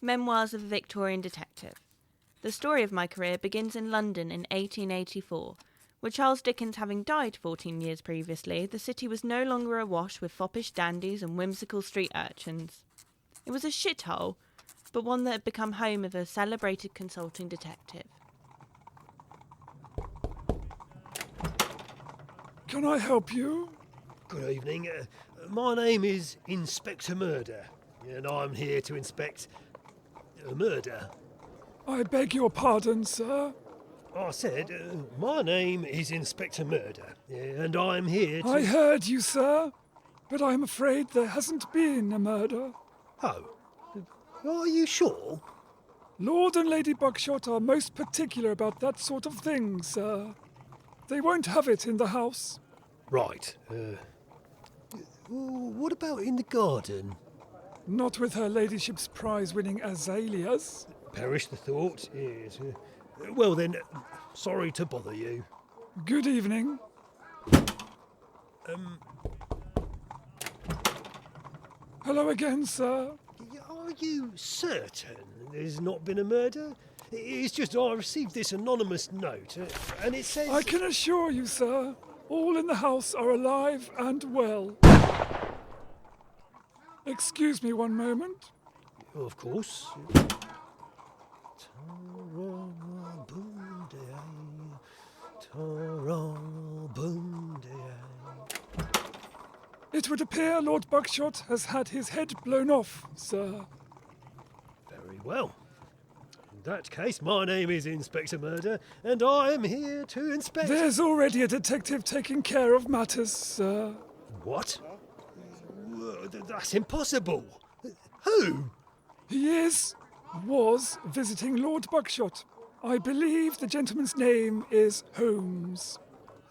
Memoirs of a Victorian Detective. The story of my career begins in London in 1884. With Charles Dickens having died 14 years previously, the city was no longer awash with foppish dandies and whimsical street urchins. It was a shithole, but one that had become home of a celebrated consulting detective. Can I help you? Good evening. My name is Inspector Murder, and I'm here to inspect a murder. I beg your pardon, sir. I said, my name is Inspector Murder, and I'm here to... I heard you, sir, but I'm afraid there hasn't been a murder. Oh, are you sure? Lord and Lady Buckshot are most particular about that sort of thing, sir. They won't have it in the house. Right. What about in the garden? Not with her ladyship's prize-winning azaleas. Perish the thought, yes. Well then, sorry to bother you. Good evening. Hello again, sir. Are you certain there's not been a murder? It's just I received this anonymous note, and it says... I can assure you, sir, all in the house are alive and well. Excuse me one moment. Of course. It would appear Lord Buckshot has had his head blown off, sir. Very well. In that case, my name is Inspector Murder, and I am here to inspect... There's already a detective taking care of matters, sir. What? That's impossible. Who? He was visiting Lord Buckshot. I believe the gentleman's name is Holmes.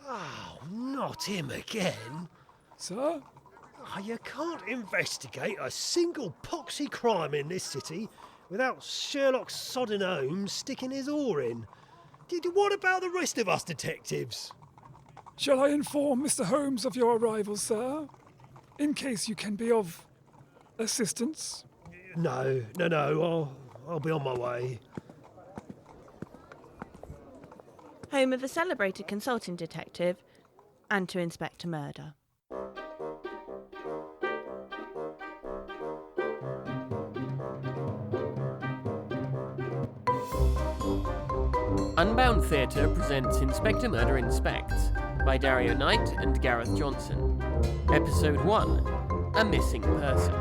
Oh, not him again. Sir? Oh, you can't investigate a single poxy crime in this city without Sherlock Soddin Holmes sticking his oar in. What about the rest of us detectives? Shall I inform Mr. Holmes of your arrival, sir? In case you can be of assistance? No. I'll be on my way. Home of a celebrated consulting detective, and to inspect a murder. Unbound Theatre presents Inspector Murder Inspects by Dario Knight and Gareth Johnson. Episode 1, A Missing Person.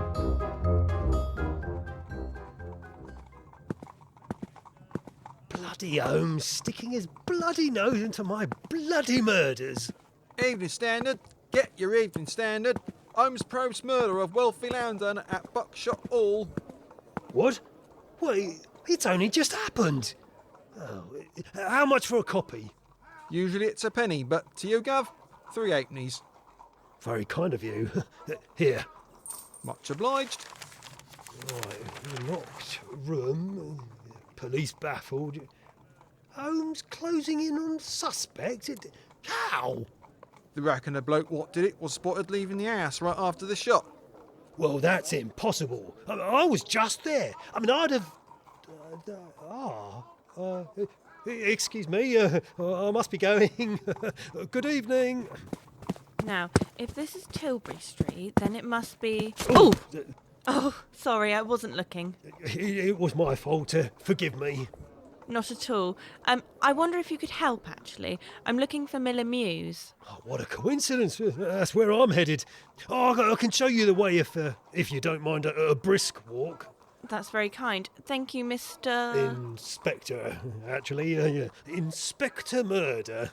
Bloody Holmes sticking his bloody nose into my bloody murders. Evening Standard. Get your Evening Standard. Holmes probes murder of wealthy landowner at Buckshot Hall. What? Wait, it's only just happened. Oh, how much for a copy? Usually it's a penny, but to you, Gov, 3 halfpennies. Very kind of you. Here. Much obliged. Right, locked room. Police baffled. Holmes closing in on suspect. How? They reckon the bloke what did it was spotted leaving the house right after the shot. Well, that's impossible. I was just there. I mean, I'd have... excuse me, I must be going. Good evening. Now, if this is Tilbury Street, then it must be... Oh! Oh, sorry, I wasn't looking. It was my fault. Forgive me. Not at all. I wonder if you could help, actually. I'm looking for Miller Mews. Oh, what a coincidence. That's where I'm headed. Oh, I can show you the way if you don't mind a brisk walk. That's very kind. Thank you, Mr... Inspector, actually. Inspector Murder.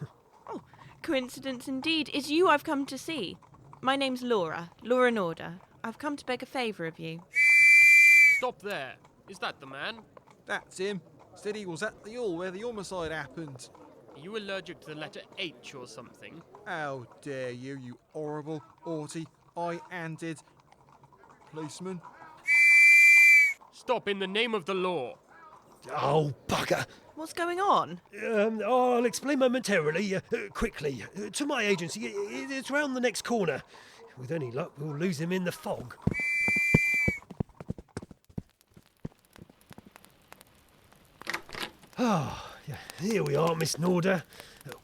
Oh, coincidence indeed. It's you I've come to see. My name's Laura Norder. I've come to beg a favour of you. Stop there. Is that the man? That's him. Said he was at the hall where the homicide happened. Are you allergic to the letter H or something? How dare you, you horrible, haughty, high-handed policeman. Stop in the name of the law. Oh, bugger. What's going on? I'll explain momentarily. Quickly. To my agency. It's round the next corner. With any luck, we'll lose him in the fog. Here we are, Miss Norder.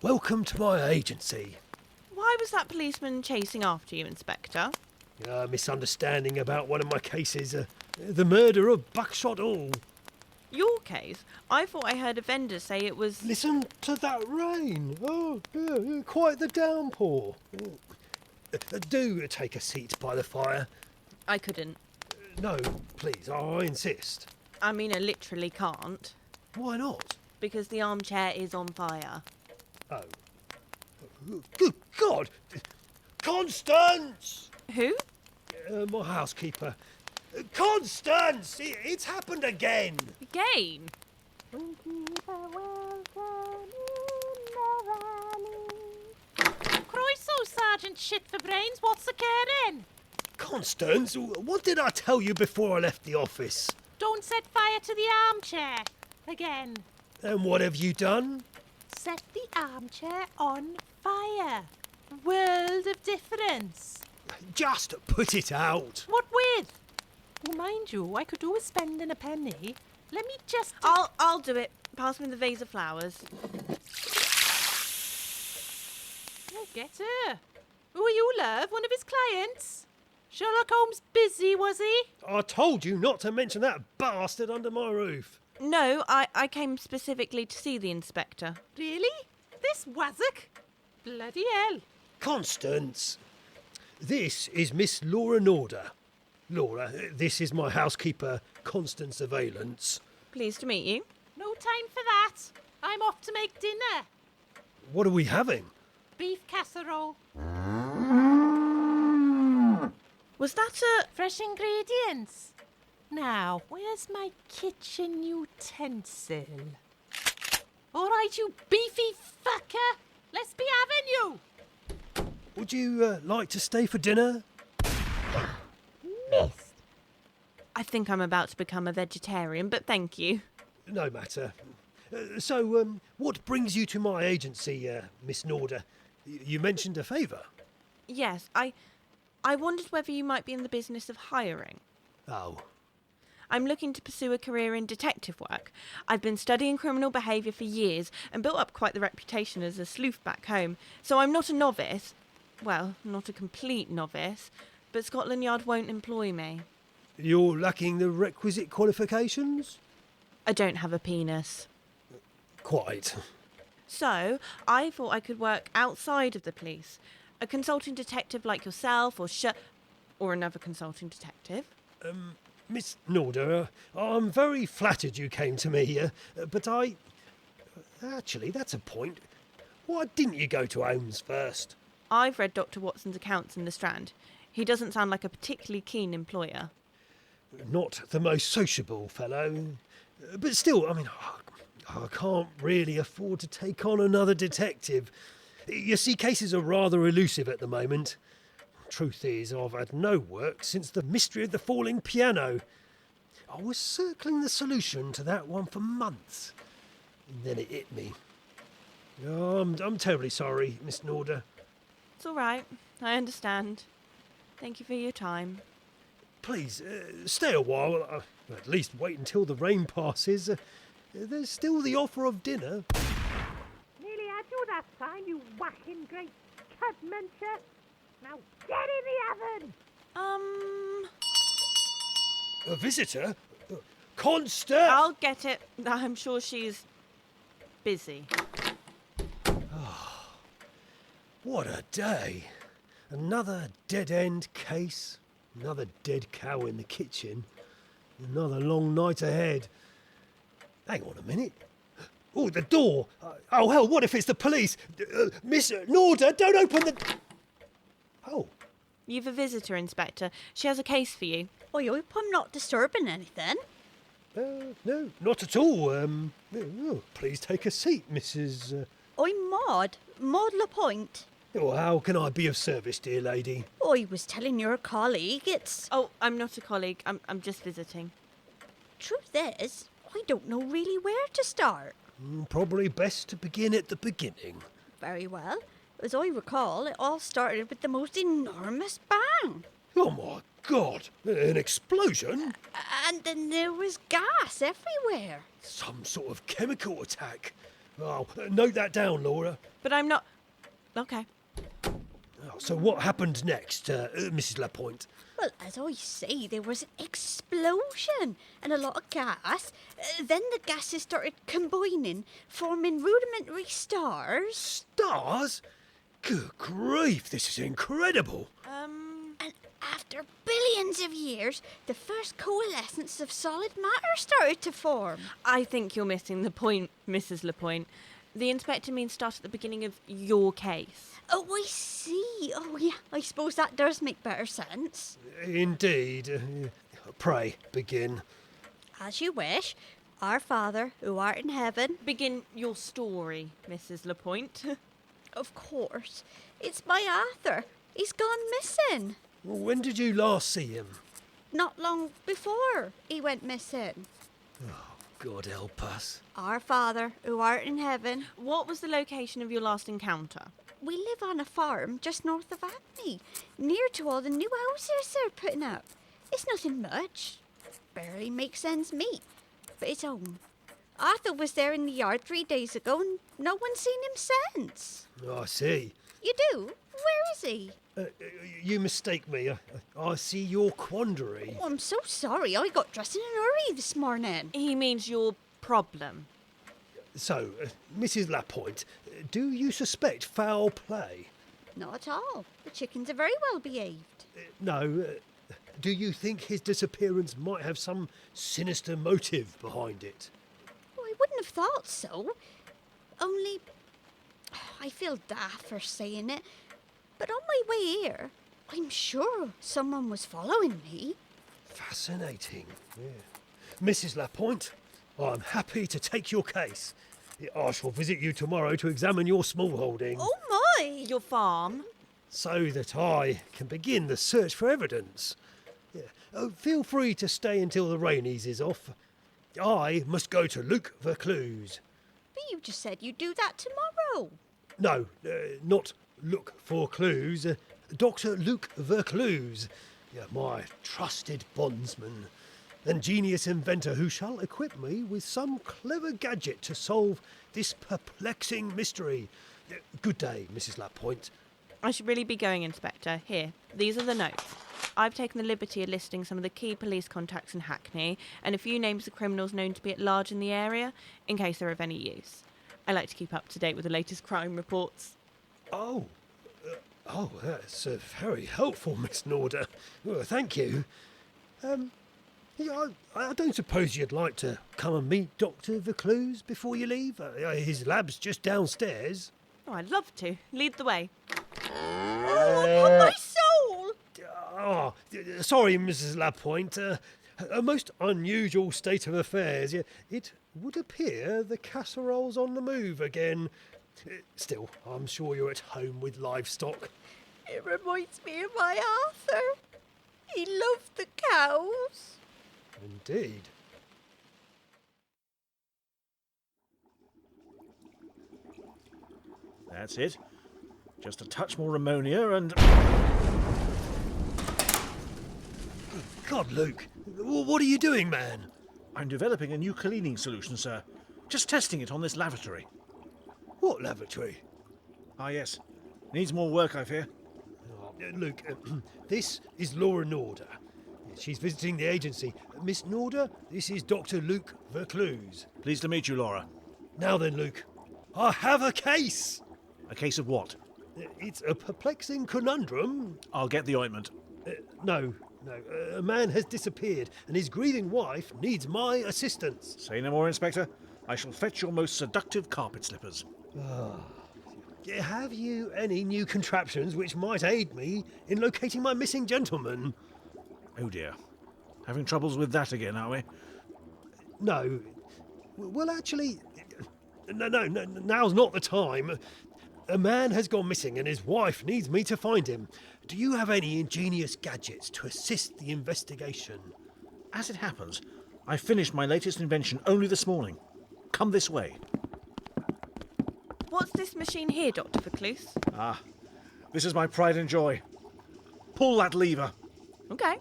Welcome to my agency. Why was that policeman chasing after you, Inspector? Misunderstanding about one of my cases. The murder of Buckshot Hall. Your case? I thought I heard a vendor say it was... Listen to that rain. Quite the downpour. Do take a seat by the fire. I couldn't. No, please, I insist. I mean, I literally can't. Why not? Because the armchair is on fire. Oh. Good God! Constance! Who? My housekeeper. Constance! It's happened again! Again? Croeso, Sergeant Shit for Brains, what's occurring? Constance, what did I tell you before I left the office? Don't set fire to the armchair. Again. And what have you done? Set the armchair on fire. World of difference. Just put it out. What with? Well, mind you, I could do with spending a penny. Let me just... I'll do it. Pass me the vase of flowers. Oh, get her. Who are you, love? One of his clients? Sherlock Holmes busy, was he? I told you not to mention that bastard under my roof. No, I came specifically to see the inspector. Really? This Wazzock? Bloody hell. Constance, this is Miss Laura Norder. Laura, this is my housekeeper, Constance of Valence. Pleased to meet you. No time for that. I'm off to make dinner. What are we having? Beef casserole. Was that a... Fresh ingredients. Now, where's my kitchen utensil? All right, you beefy fucker. Let's be having you. Would you like to stay for dinner? Missed. I think I'm about to become a vegetarian, but thank you. No matter. What brings you to my agency, Miss Norder? You mentioned a favour. Yes, I wondered whether you might be in the business of hiring. Oh. I'm looking to pursue a career in detective work. I've been studying criminal behaviour for years and built up quite the reputation as a sleuth back home, so I'm not a novice. Well, not a complete novice, but Scotland Yard won't employ me. You're lacking the requisite qualifications? I don't have a penis. Quite. So, I thought I could work outside of the police. A consulting detective like yourself, or another consulting detective. Miss Norder, I'm very flattered you came to me, but actually, that's a point. Why didn't you go to Holmes first? I've read Dr. Watson's accounts in the Strand. He doesn't sound like a particularly keen employer. Not the most sociable fellow. But still, I mean, I can't really afford to take on another detective. You see, cases are rather elusive at the moment. Truth is, I've had no work since the mystery of the falling piano. I was circling the solution to that one for months. And then it hit me. Oh, I'm terribly sorry, Miss Norder. It's all right. I understand. Thank you for your time. Please, stay a while. At least wait until the rain passes. There's still the offer of dinner. Nearly had you that time, you whacking great cud muncher. Now get in the oven. A visitor? Constance! I'll get it. I'm sure she's busy. What a day. Another dead-end case. Another dead cow in the kitchen. Another long night ahead. Hang on a minute. Oh, the door. Oh, hell, what if it's the police? Miss Norder, don't open the... Oh, You've a visitor, Inspector. She has a case for you. I hope I'm not disturbing anything. no, not at all. Please take a seat, Mrs... I'm Maud Lapointe. Oh, how can I be of service, dear lady? I was telling your colleague it's... Oh, I'm not a colleague. I'm just visiting. Truth is, I don't know really where to start. Probably best to begin at the beginning. Very well. As I recall, it all started with the most enormous bang. Oh, my God, an explosion? And then there was gas everywhere. Some sort of chemical attack. Oh, note that down, Laura. But I'm not... Okay. Oh, so what happened next, Mrs. Lapointe? Well, as I say, there was an explosion and a lot of gas. Then the gases started combining, forming rudimentary stars. Stars? Good grief, this is incredible. And after billions of years, the first coalescence of solid matter started to form. I think you're missing the point, Mrs. Lapointe. The inspector means start at the beginning of your case. Oh, I see. Oh, yeah, I suppose that does make better sense. Indeed. Pray, begin. As you wish. Our Father, who art in heaven. Begin your story, Mrs. Lapointe. Of course. It's my Arthur. He's gone missing. When did you last see him? Not long before he went missing. God help us. Our Father, who art in heaven. What was the location of your last encounter? We live on a farm just north of Hackney, near to all the new houses they're putting up. It's nothing much. Barely makes ends meet, but it's home. Arthur was there in the yard 3 days ago and no one's seen him since. I see. You do? Where is he? You mistake me. I see your quandary. Oh, I'm so sorry. I got dressed in a hurry this morning. He means your problem. So, Mrs. Lapointe, do you suspect foul play? Not at all. The chickens are very well behaved. No. Do you think his disappearance might have some sinister motive behind it? Oh, I wouldn't have thought so. Only, I feel daft for saying it, but on my way here, I'm sure someone was following me. Fascinating. Yeah. Mrs. Lapointe, I'm happy to take your case. I shall visit you tomorrow to examine your small holding. Oh my! Your farm? So that I can begin the search for evidence. Yeah. Oh, feel free to stay until the rain eases off. I must go to Luc Vercluse. But you just said you'd do that tomorrow. No, not look for clues. Dr. Luc Vercluse, my trusted bondsman and genius inventor who shall equip me with some clever gadget to solve this perplexing mystery. Good day, Mrs. Lapointe. I should really be going, Inspector. Here, these are the notes. I've taken the liberty of listing some of the key police contacts in Hackney and a few names of criminals known to be at large in the area, in case they're of any use. I like to keep up to date with the latest crime reports. Oh, that's very helpful, Miss Norder. Thank you. I don't suppose you'd like to come and meet Dr. Vercluse before you leave? His lab's just downstairs. Oh, I'd love to. Lead the way. Oh, my soul! Oh, sorry, Mrs. Lapointe. A most unusual state of affairs. It would appear the casserole's on the move again. Still, I'm sure you're at home with livestock. It reminds me of my Arthur. He loved the cows. Indeed. That's it. Just a touch more ammonia and... God, Luke, what are you doing, man? I'm developing a new cleaning solution, sir. Just testing it on this lavatory. What lavatory? Ah, yes. Needs more work, I fear. Luke, this is Laura Norder. She's visiting the agency. Miss Norder, this is Dr. Luc Vercluse. Pleased to meet you, Laura. Now then, Luke, I have a case. A case of what? It's a perplexing conundrum. I'll get the ointment. No. A man has disappeared, and his grieving wife needs my assistance. Say no more, Inspector. I shall fetch your most seductive carpet slippers. Have you any new contraptions which might aid me in locating my missing gentleman? Oh dear. Having troubles with that again, are we? No. Well, actually, no, now's not the time. A man has gone missing and his wife needs me to find him. Do you have any ingenious gadgets to assist the investigation? As it happens, I finished my latest invention only this morning. Come this way. What's this machine here, Dr. Vercluse? This is my pride and joy. Pull that lever. Okay.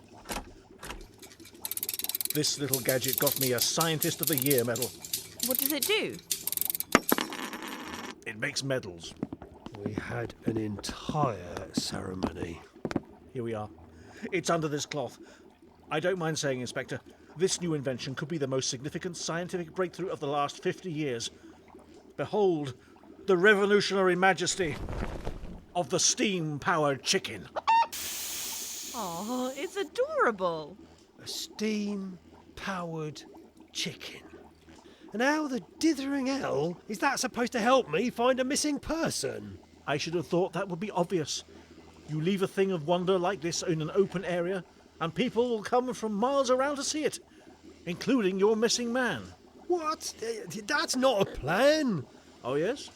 This little gadget got me a Scientist of the Year medal. What does it do? It makes medals. We had an entire ceremony. Here we are. It's under this cloth. I don't mind saying, Inspector, this new invention could be the most significant scientific breakthrough of the last 50 years. Behold, the revolutionary majesty of the steam-powered chicken. Oh, it's adorable. A steam-powered chicken. And how the dithering hell is that supposed to help me find a missing person? I should have thought that would be obvious. You leave a thing of wonder like this in an open area, and people will come from miles around to see it, including your missing man. What? That's not a plan. Oh, yes?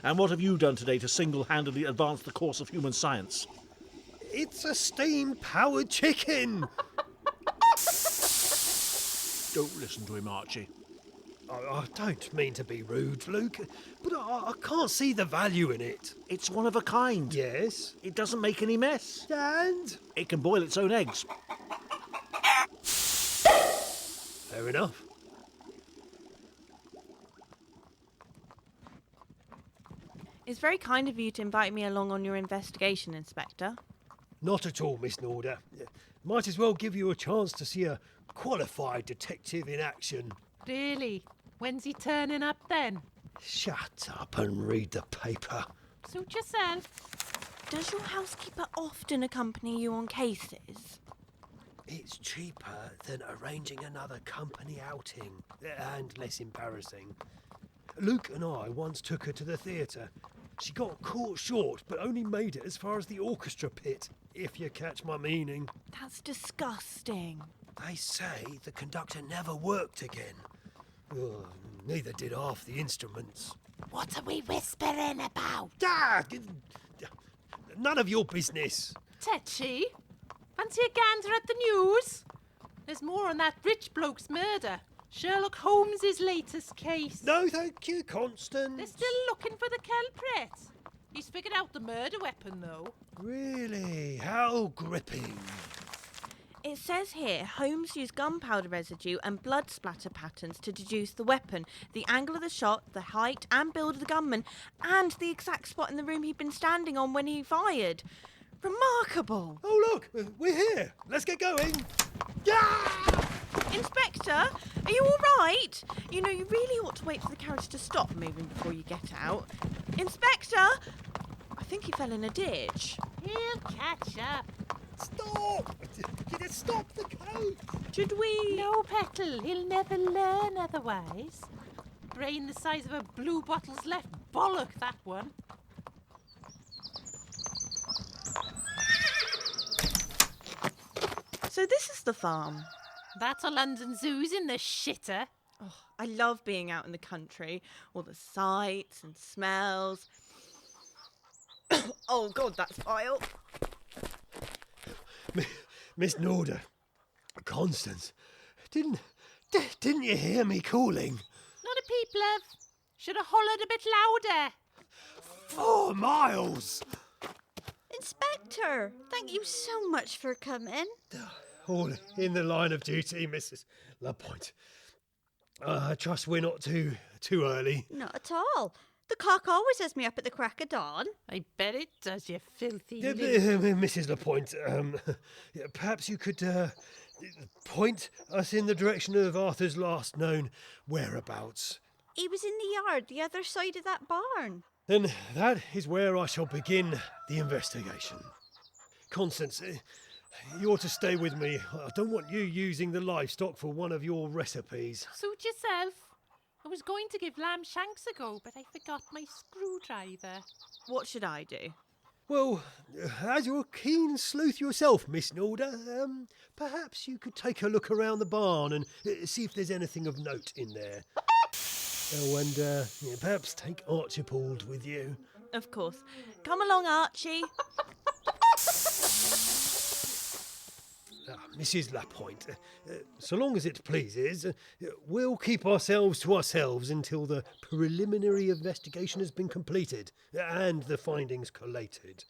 And what have you done today to single-handedly advance the course of human science? It's a steam-powered chicken. Don't listen to him, Archie. I don't mean to be rude, Luke, but I can't see the value in it. It's one of a kind. Yes? It doesn't make any mess. And? It can boil its own eggs. Fair enough. It's very kind of you to invite me along on your investigation, Inspector. Not at all, Miss Norder. Might as well give you a chance to see a qualified detective in action. Really? When's he turning up then? Shut up and read the paper. Suit yourself. Does your housekeeper often accompany you on cases? It's cheaper than arranging another company outing, and less embarrassing. Luke and I once took her to the theatre. She got caught short, but only made it as far as the orchestra pit, if you catch my meaning. That's disgusting. They say the conductor never worked again. Oh, neither did half the instruments. What are we whispering about? Ah, none of your business. Tetchy? Fancy a gander at the news? There's more on that rich bloke's murder. Sherlock Holmes's latest case. No, thank you, Constance. They're still looking for the culprit. He's figured out the murder weapon, though. Really? How gripping. It says here, Holmes used gunpowder residue and blood splatter patterns to deduce the weapon, the angle of the shot, the height and build of the gunman, and the exact spot in the room he'd been standing on when he fired. Remarkable. Oh, look, we're here. Let's get going. Yeah! Inspector, are you all right? You know, you really ought to wait for the carriage to stop moving before you get out. Inspector! I think he fell in a ditch. He'll catch up. Stop! Stop the coach! Should we? No, Petal. He'll never learn otherwise. Brain the size of a blue bottle's left bollock, that one. So this is the farm. That's a London Zoo's in the shitter. Oh, I love being out in the country. All the sights and smells. Oh, God, that's vile. Miss Norder, Constance, didn't you hear me calling? Not a peep, love. Should have hollered a bit louder. 4 miles! Inspector, thank you so much for coming. All in the line of duty, Mrs. Lapointe. I trust we're not too early. Not at all. The cock always has me up at the crack of dawn. I bet it does, you filthy Mrs. Lapointe, perhaps you could point us in the direction of Arthur's last known whereabouts. He was in the yard, the other side of that barn. Then that is where I shall begin the investigation. Constance, you ought to stay with me. I don't want you using the livestock for one of your recipes. Suit yourself. I was going to give lamb shanks a go, but I forgot my screwdriver. What should I do? Well, as you're a keen sleuth yourself, Miss Norder, perhaps you could take a look around the barn and see if there's anything of note in there. Oh, and perhaps take Archibald with you. Of course. Come along, Archie. Mrs. Lapointe, so long as it pleases, we'll keep ourselves to ourselves until the preliminary investigation has been completed and the findings collated.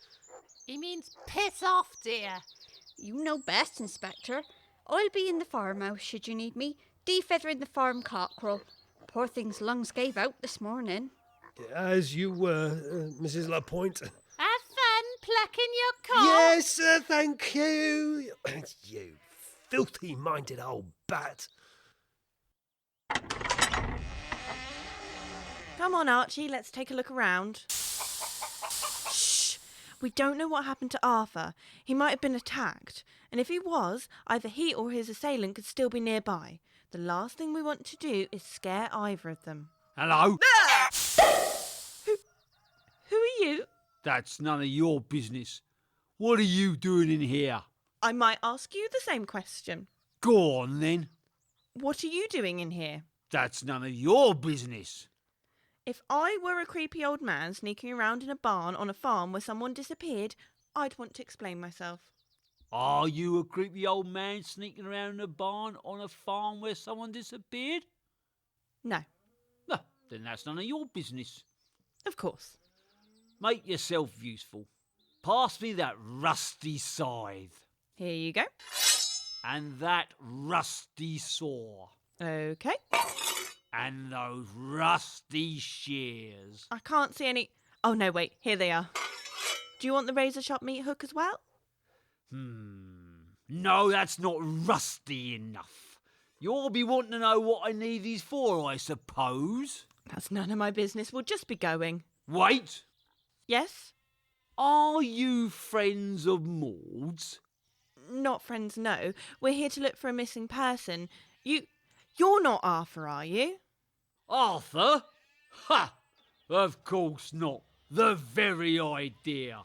He means piss off, dear. You know best, Inspector. I'll be in the farmhouse should you need me, defeathering the farm cockerel. Poor thing's lungs gave out this morning. As you were, Mrs. Lapointe. Have fun plucking your cock. Yes, thank you. You filthy-minded old bat. Come on, Archie, let's take a look around. Shh! We don't know what happened to Arthur. He might have been attacked. And if he was, either he or his assailant could still be nearby. The last thing we want to do is scare either of them. Hello? Who are you? That's none of your business. What are you doing in here? I might ask you the same question. Go on then. What are you doing in here? That's none of your business. If I were a creepy old man sneaking around in a barn on a farm where someone disappeared, I'd want to explain myself. Are you a creepy old man sneaking around in a barn on a farm where someone disappeared? No, No, then that's none of your business. of course. Make yourself useful. Pass me that rusty scythe Here you go. and that rusty saw Okay. and those rusty shears. I can't see any... Oh, no, wait. Here they are. Do you want the razor sharp meat hook as well? No, that's not rusty enough. You'll be wanting to know what I need these for, I suppose. That's none of my business. We'll just be going. Wait, Yes? are you friends of Maud's? Not friends, no. We're here to look for a missing person. You're not Arthur, are you? Arthur? Ha! Of course not. The very idea.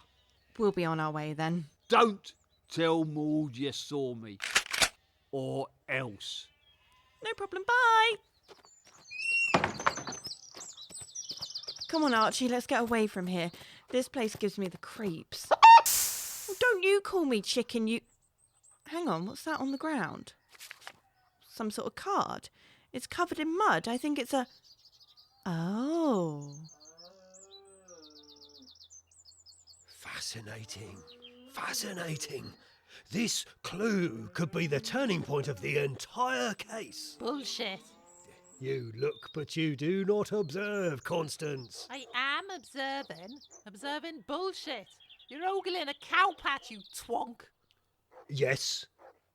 We'll be on our way then. Don't tell Maud you saw me. Or else. No problem. Bye. Come on, Archie. Let's get away from here. This place gives me the creeps. Well, don't you call me chicken, you... Hang on, what's that on the ground? Some sort of card. It's covered in mud. I think it's a... Oh. Fascinating. Fascinating. This clue could be the turning point of the entire case. Bullshit. You look, but you do not observe, Constance. I am observing bullshit. You're ogling a cow patch, you twonk. Yes.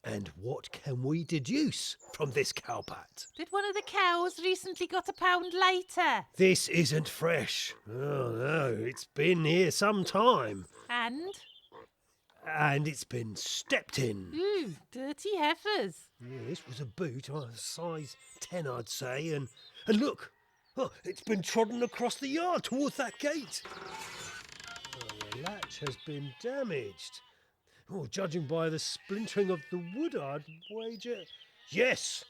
And what can we deduce from this cowpat? Did one of the cows recently got a pound later? This isn't fresh. Oh no, it's been here some time. And? And it's been stepped in. Ooh, dirty heifers. Yeah, this was a boot, size 10 I'd say, and look, it's been trodden across the yard towards that gate. The latch has been damaged. Oh, judging by the splintering of the wood, I'd wager... Yes!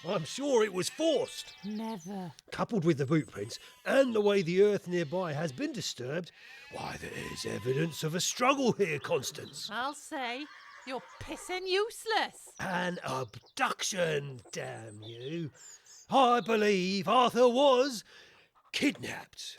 I'm sure it was forced. Never. Coupled with the boot prints and the way the earth nearby has been disturbed, why, there's evidence of a struggle here, Constance. I'll say, you're pissing useless. An abduction, damn you. I believe Arthur was kidnapped.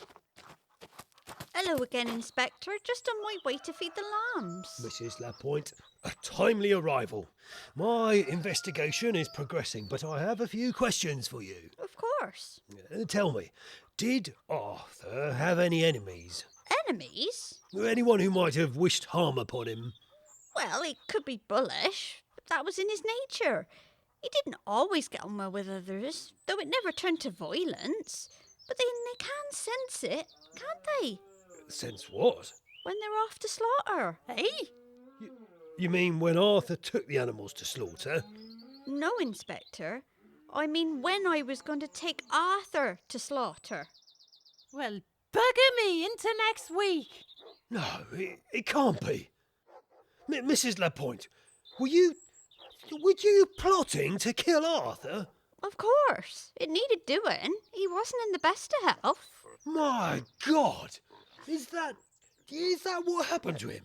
Hello again, Inspector. Just on my way to feed the lambs. Mrs. Lapointe, a timely arrival. My investigation is progressing, but I have a few questions for you. Of course. Tell me, did Arthur have any enemies? Enemies? Anyone who might have wished harm upon him? Well, he could be bullish, but that was in his nature. He didn't always get on well with others, though it never turned to violence. But then they can sense it, can't they? Sense what? When they're off to slaughter. Hey? You mean when Arthur took the animals to slaughter? No, Inspector. I mean when I was going to take Arthur to slaughter. Well, bugger me into next week. No, it can't be. Mrs. Lapointe, were you plotting to kill Arthur? Of course. It needed doing. He wasn't in the best of health. My God! Is that what happened to him?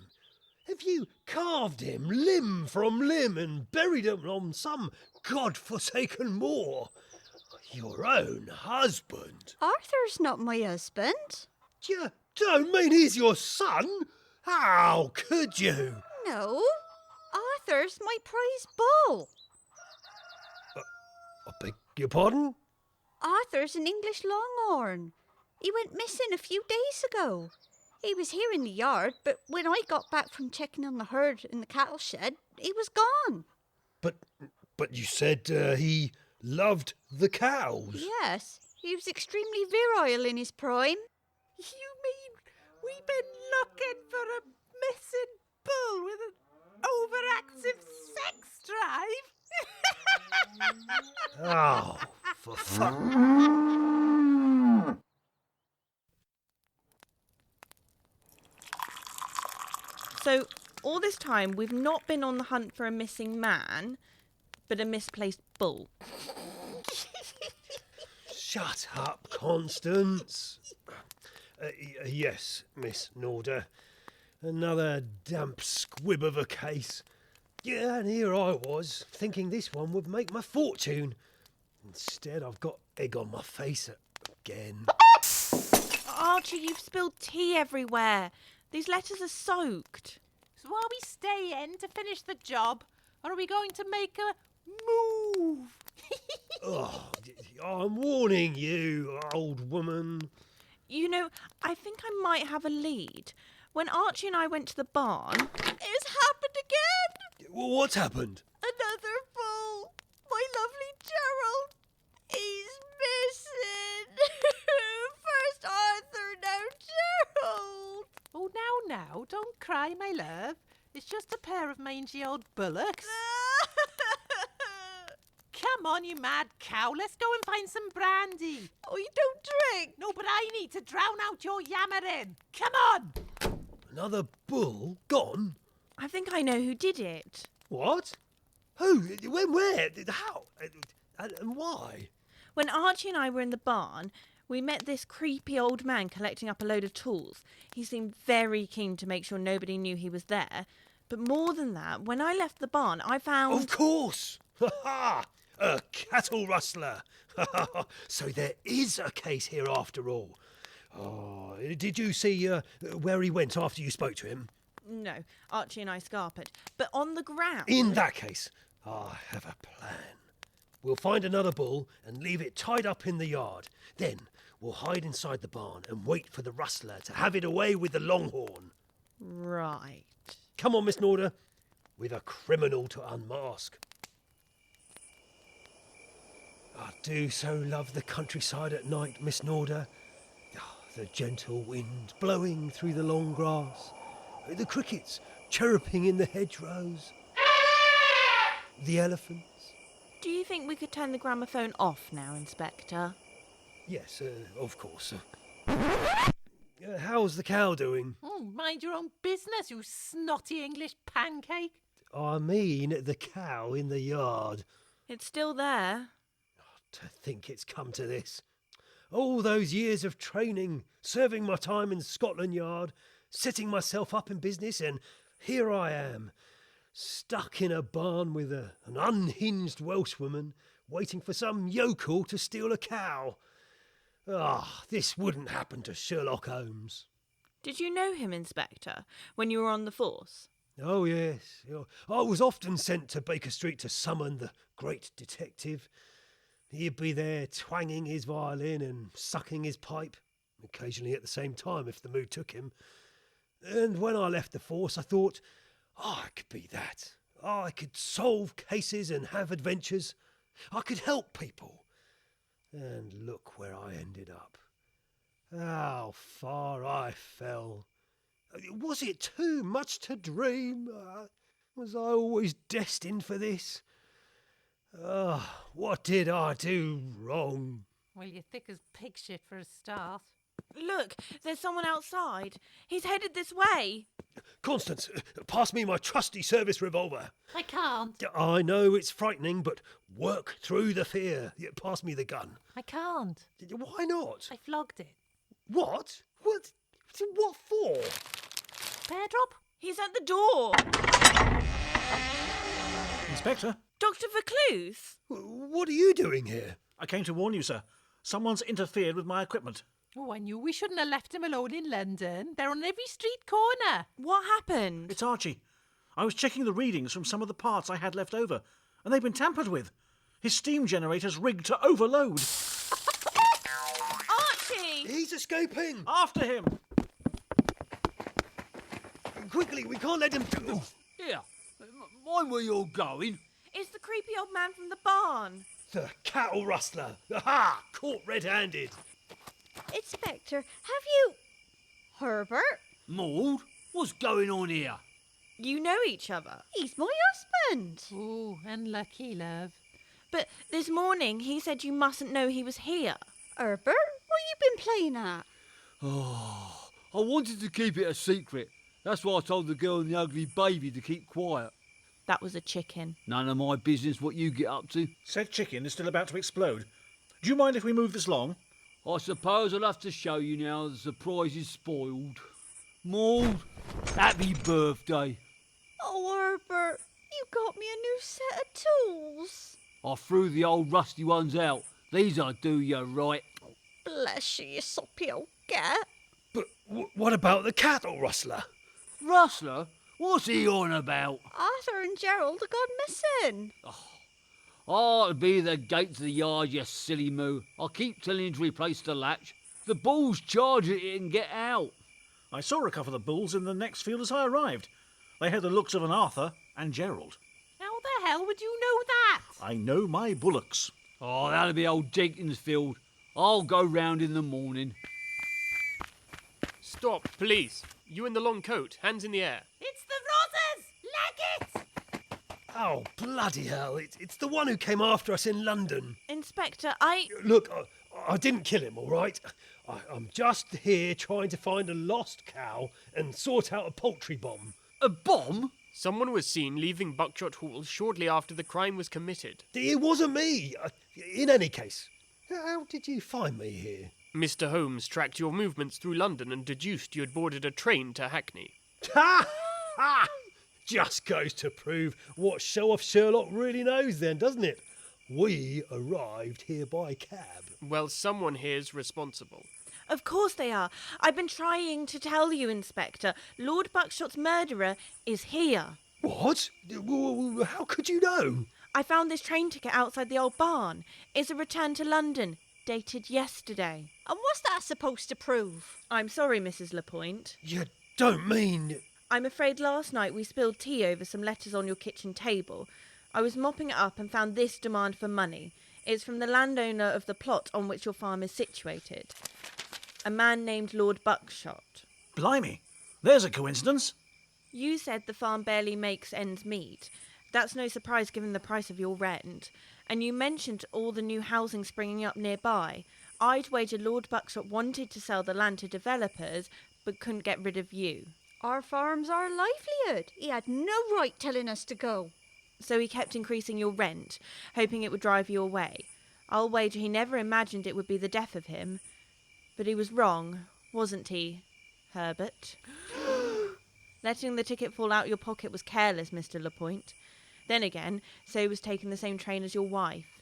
Have you carved him limb from limb and buried him on some God-forsaken moor? Your own husband? Arthur's not my husband. You don't mean he's your son? How could you? No. Arthur's my prize bull. I beg your pardon? Arthur's an English longhorn. He went missing a few days ago. He was here in the yard, but when I got back from checking on the herd in the cattle shed, he was gone. But you said he loved the cows. Yes, he was extremely virile in his prime. You mean we've been looking for a missing bull with an overactive sex drive? Oh, for fuck. So, all this time, we've not been on the hunt for a missing man, but a misplaced bull. Shut up, Constance. Yes, Miss Norder. Another damp squib of a case. Yeah, and here I was, thinking this one would make my fortune. Instead, I've got egg on my face again. Archie, you've spilled tea everywhere. These letters are soaked. So are we staying to finish the job, or are we going to make a move? Oh, I'm warning you, old woman. You know, I think I might have a lead. When Archie and I went to the barn... It's happened again! What's happened? Another bull! My lovely Gerald! He's missing! First Arthur, now Gerald! Oh, now, don't cry, my love. It's just a pair of mangy old bullocks. Come on, you mad cow. Let's go and find some brandy. Oh, you don't drink? No, but I need to drown out your yammering. Come on! Another bull gone? I think I know who did it. What? Who? When? Where? How? And why? When Archie and I were in the barn, we met this creepy old man collecting up a load of tools. He seemed very keen to make sure nobody knew he was there. But more than that, when I left the barn, I found... Of course! Ha ha! A cattle rustler! So there is a case here after all. Oh, did you see where he went after you spoke to him? No, Archie and I scarpered. But on the ground... In that case, I have a plan. We'll find another bull and leave it tied up in the yard. Then we'll hide inside the barn and wait for the rustler to have it away with the longhorn. Right. Come on, Miss Norder. We've a criminal to unmask. I do so love the countryside at night, Miss Norder. Oh, the gentle wind blowing through the long grass. The crickets chirruping in the hedgerows. The elephants. Do you think we could turn the gramophone off now, Inspector? Yes, of course. How's the cow doing? Oh, mind your own business, you snotty English pancake. I mean the cow in the yard. It's still there. To think it's come to this. All those years of training, serving my time in Scotland Yard, setting myself up in business, and here I am, stuck in a barn with an unhinged Welshwoman, waiting for some yokel to steal a cow. This wouldn't happen to Sherlock Holmes. Did you know him, Inspector, when you were on the force? Oh, yes. I was often sent to Baker Street to summon the great detective. He'd be there twanging his violin and sucking his pipe, occasionally at the same time if the mood took him. And when I left the force, I thought, I could be that. I could solve cases and have adventures. I could help people. And look where I ended up. How far I fell. Was it too much to dream? Was I always destined for this? What did I do wrong? Well, you're thick as pig shit for a start. Look, there's someone outside. He's headed this way. Constance, pass me my trusty service revolver. I can't. I know it's frightening, but work through the fear. Pass me the gun. I can't. Why not? I flogged it. What? What for? Bear drop? He's at the door. Inspector, Dr. Vercluse? What are you doing here? I came to warn you, sir. Someone's interfered with my equipment. Oh, I knew we shouldn't have left him alone in London. They're on every street corner. What happened? It's Archie. I was checking the readings from some of the parts I had left over, and they've been tampered with. His steam generator's rigged to overload. Archie! He's escaping! After him! Quickly, we can't let him... Here, mind where you're going. It's the creepy old man from the barn. The cattle rustler! Aha! Caught red-handed! Inspector, have you... Herbert? Maud, what's going on here? You know each other. He's my husband. Oh, unlucky, love. But this morning he said you mustn't know he was here. Herbert, what you been playing at? Oh, I wanted to keep it a secret. That's why I told the girl and the ugly baby to keep quiet. That was a chicken. None of my business what you get up to. Said chicken is still about to explode. Do you mind if we move this along? I suppose I'll have to show you now the surprise is spoiled. Maud, happy birthday. Oh, Herbert, you got me a new set of tools. I threw the old rusty ones out. These'll do you right. Bless you, you soppy old cat. But what about the cattle rustler? Rustler? What's he on about? Arthur and Gerald have gone missing. Oh, it'll be the gate to the yard, you silly moo. I keep telling you to replace the latch. The bulls charge at it and get out. I saw a couple of bulls in the next field as I arrived. They had the looks of an Arthur and Gerald. How the hell would you know that? I know my bullocks. Oh, that'll be old Jenkins' field. I'll go round in the morning. Stop, please. You in the long coat, hands in the air. It's the Rosses! Leg it! Oh, bloody hell. It's the one who came after us in London. Inspector, Look, I didn't kill him, all right? I'm just here trying to find a lost cow and sort out a poultry bomb. A bomb? Someone was seen leaving Buckshot Hall shortly after the crime was committed. It wasn't me. In any case, how did you find me here? Mr. Holmes tracked your movements through London and deduced you had boarded a train to Hackney. Ha! Ha! Just goes to prove what show-off Sherlock really knows then, doesn't it? We arrived here by cab. Well, someone here's responsible. Of course they are. I've been trying to tell you, Inspector. Lord Buckshot's murderer is here. What? How could you know? I found this train ticket outside the old barn. It's a return to London, dated yesterday. And what's that supposed to prove? I'm sorry, Mrs. Lapointe. You don't mean... I'm afraid last night we spilled tea over some letters on your kitchen table. I was mopping it up and found this demand for money. It's from the landowner of the plot on which your farm is situated. A man named Lord Buckshot. Blimey, there's a coincidence. You said the farm barely makes ends meet. That's no surprise given the price of your rent. And you mentioned all the new housing springing up nearby. I'd wager Lord Buckshot wanted to sell the land to developers, but couldn't get rid of you. Our farm's our livelihood. He had no right telling us to go. So he kept increasing your rent, hoping it would drive you away. I'll wager he never imagined it would be the death of him. But he was wrong, wasn't he, Herbert? Letting the ticket fall out your pocket was careless, Mr. Lapointe. Then again, so was taking the same train as your wife.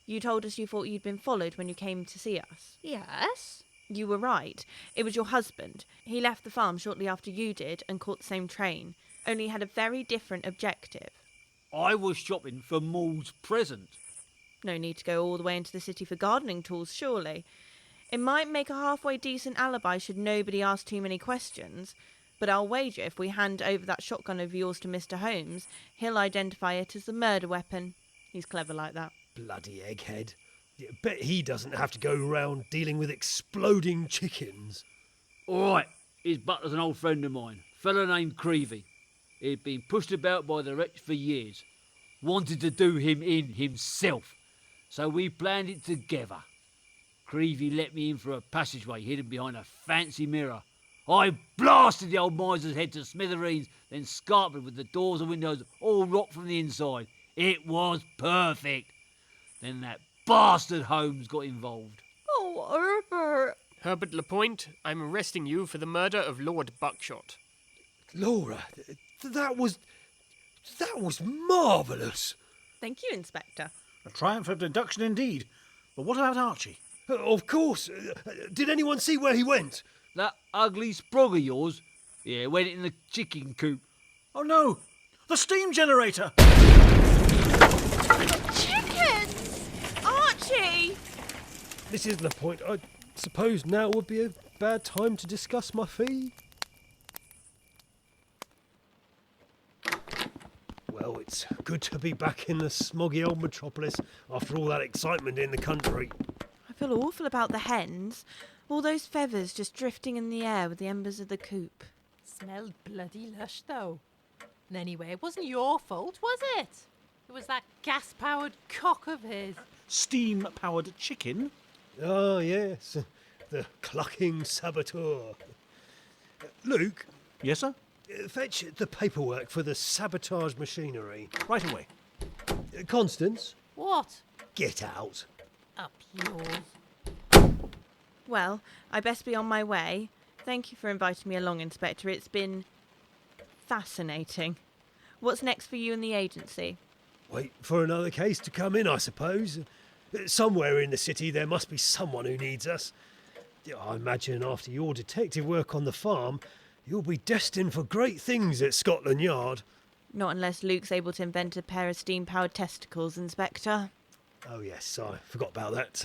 You told us you thought you'd been followed when you came to see us. Yes? You were right. It was your husband. He left the farm shortly after you did and caught the same train, only had a very different objective. I was shopping for Maud's present. No need to go all the way into the city for gardening tools, surely. It might make a halfway decent alibi should nobody ask too many questions, but I'll wager if we hand over that shotgun of yours to Mr. Holmes, he'll identify it as the murder weapon. He's clever like that. Bloody egghead. Bet he doesn't have to go around dealing with exploding chickens. All right, his butler's an old friend of mine, fellow named Creevy. He'd been pushed about by the wretch for years. Wanted to do him in himself. So we planned it together. Creevy let me in through a passageway hidden behind a fancy mirror. I blasted the old miser's head to smithereens, then scarpered with the doors and windows all rocked from the inside. It was perfect. Then that bastard Holmes got involved. Oh, Herbert. Herbert Lapointe, I'm arresting you for the murder of Lord Buckshot. Laura, that was marvellous. Thank you, Inspector. A triumph of deduction indeed. But what about Archie? Of course. Did anyone see where he went? That ugly sprog of yours? Yeah, went in the chicken coop. Oh no! The steam generator! Chickens! Archie! This isn't the point. I suppose now would be a bad time to discuss my fee. Well, it's good to be back in the smoggy old metropolis after all that excitement in the country. I feel awful about the hens. All those feathers just drifting in the air with the embers of the coop. Smelled bloody lush, though. And anyway, it wasn't your fault, was it? It was that gas-powered cock of his. Steam-powered chicken? Ah, yes. The clucking saboteur. Luke? Yes, sir? Fetch the paperwork for the sabotage machinery. Right away. Constance? What? Get out. Up yours. Well, I best be on my way. Thank you for inviting me along, Inspector. It's been fascinating. What's next for you and the agency? Wait for another case to come in, I suppose. Somewhere in the city there must be someone who needs us. I imagine after your detective work on the farm, you'll be destined for great things at Scotland Yard. Not unless Luke's able to invent a pair of steam-powered testicles, Inspector. Oh yes, I forgot about that.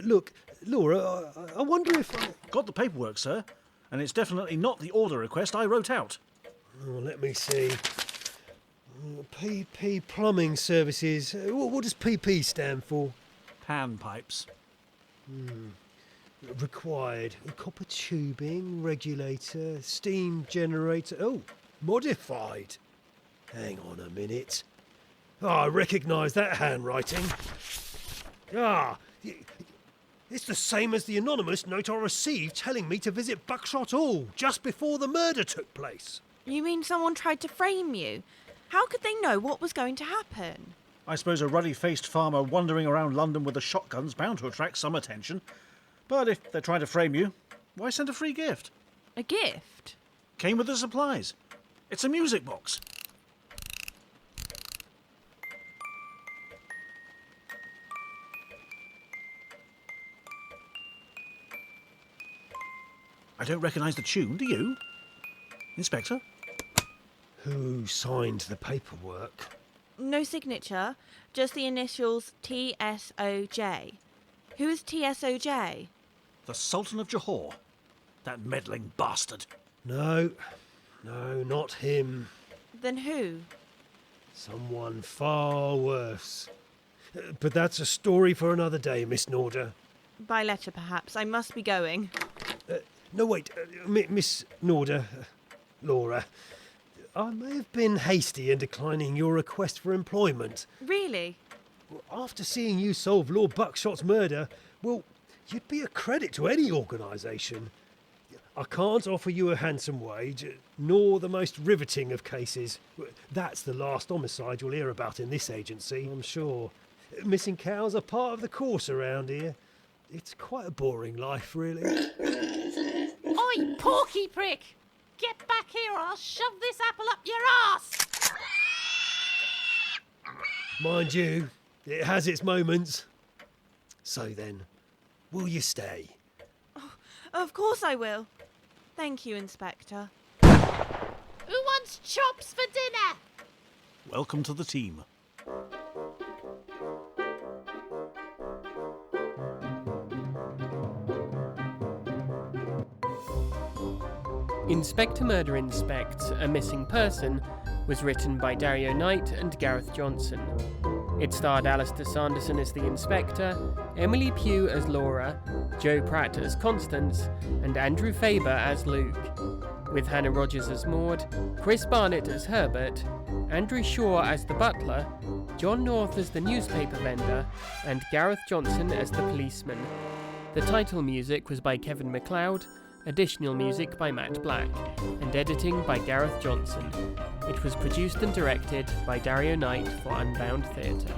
Look, Laura, I wonder if I... Got the paperwork, sir. And it's definitely not the order request I wrote out. Oh, let me see. PP Plumbing Services. What does PP stand for? Panpipes. Required. Copper tubing, regulator, steam generator. Oh, modified. Hang on a minute. Oh, I recognise that handwriting. It's the same as the anonymous note I received telling me to visit Buckshot Hall just before the murder took place. You mean someone tried to frame you? How could they know what was going to happen? I suppose a ruddy-faced farmer wandering around London with a shotgun's bound to attract some attention. But if they're trying to frame you, why send a free gift? A gift? Came with the supplies. It's a music box. I don't recognise the tune, do you? Inspector? Who signed the paperwork? No signature, just the initials TSOJ. Who is TSOJ? The Sultan of Johor. That meddling bastard. No, not him. Then who? Someone far worse. But that's a story for another day, Miss Norder. By letter, perhaps. I must be going. No, wait, Miss Norder, Laura. I may have been hasty in declining your request for employment. Really? After seeing you solve Lord Buckshot's murder, well, you'd be a credit to any organisation. I can't offer you a handsome wage, nor the most riveting of cases. That's the last homicide you'll hear about in this agency, I'm sure. Missing cows are part of the course around here. It's quite a boring life, really. Oi, porky prick! Get back here or I'll shove this apple up your arse! Mind you, it has its moments. So then, will you stay? Oh, of course I will. Thank you, Inspector. Who wants chops for dinner? Welcome to the team. Inspector Murder Inspects A Missing Person was written by Dario Knight and Gareth Johnson. It starred Alistair Sanderson as the Inspector, Emily Pugh as Laura, Joe Pratt as Constance, and Andrew Faber as Luke, with Hannah Rogers as Maud, Chris Barnett as Herbert, Andrew Shaw as the butler, John North as the newspaper vendor, and Gareth Johnson as the policeman. The title music was by Kevin MacLeod, additional music by Matt Black, and editing by Gareth Johnson. It was produced and directed by Dario Knight for Unbound Theatre.